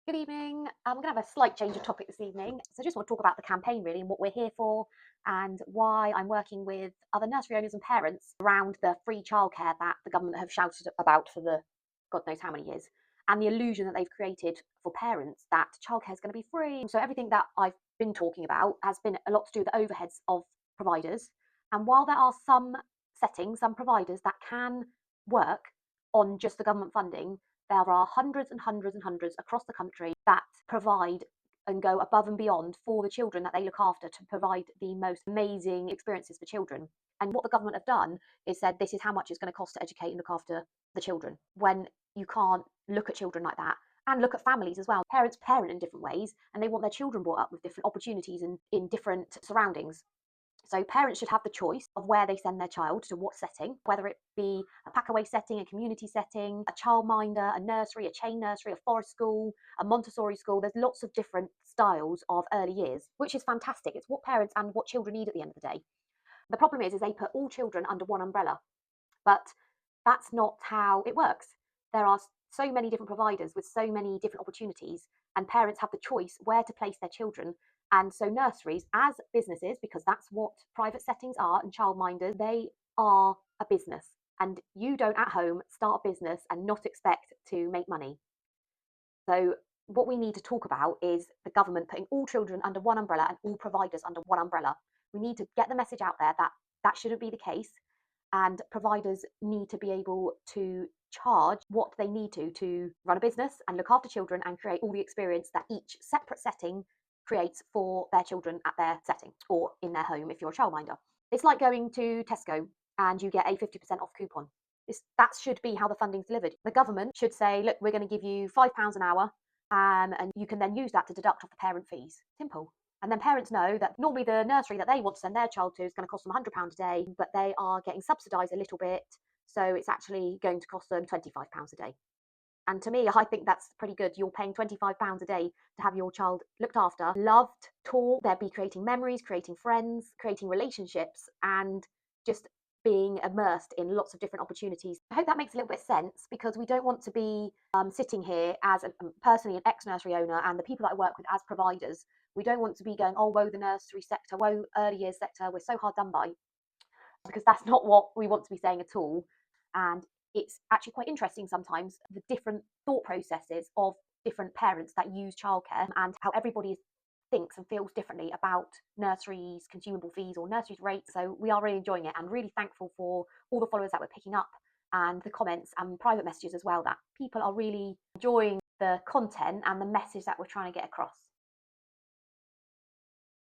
Good evening. I'm going to have a slight change of topic this evening. So I just want to talk about the campaign really and what we're here for and why I'm working with other nursery owners and parents around the free childcare that the government have shouted about for the God knows how many years, and the illusion that they've created for parents that childcare is going to be free. So everything that I've been talking about has been a lot to do with the overheads of providers. And while there are some settings, some providers that can work on just the government funding, there are hundreds and hundreds and hundreds across the country that provide and go above and beyond for the children that they look after to provide the most amazing experiences for children. And what the government have done is said this is how much it's going to cost to educate and look after the children. When you can't look at children like that and look at families as well. Parents parent in different ways and they want their children brought up with different opportunities and in different surroundings. So parents should have the choice of where they send their child to what setting, whether it be a packaway setting, a community setting, a childminder, a nursery, a chain nursery, a forest school, a Montessori school. There's lots of different styles of early years, which is fantastic. It's what parents and what children need at the end of the day. The problem is they put all children under one umbrella, but that's not how it works. There are so many different providers with so many different opportunities, and parents have the choice where to place their children. And so, nurseries, as businesses, because that's what private settings are, and childminders, they are a business. And you don't at home start a business and not expect to make money. So, what we need to talk about is the government putting all children under one umbrella and all providers under one umbrella. We need to get the message out there that that shouldn't be the case, and providers need to be able to charge what they need to run a business and look after children and create all the experience that each separate setting creates for their children at their setting or in their home if you're a childminder. It's like going to Tesco and you get a 50% off coupon. That should be how the funding's delivered. The government should say, look, we're going to give you £5 an hour, and you can then use that to deduct off the parent fees. Simple. And then parents know that normally the nursery that they want to send their child to is going to cost them £100 a day, but they are getting subsidised a little bit. So it's actually going to cost them £25 a day. And to me, I think that's pretty good. You're paying £25 a day to have your child looked after, loved, taught. They'll be creating memories, creating friends, creating relationships, and just being immersed in lots of different opportunities. I hope that makes a little bit of sense because we don't want to be sitting here as personally an ex-nursery owner and the people that I work with as providers. We don't want to be going, oh, woe the nursery sector, woe early years sector, we're so hard done by, because that's not what we want to be saying at all. And it's actually quite interesting sometimes the different thought processes of different parents that use childcare and how everybody thinks and feels differently about nurseries, consumable fees, or nurseries rates. So we are really enjoying it and really thankful for all the followers that we're picking up and the comments and private messages as well, that people are really enjoying the content and the message that we're trying to get across.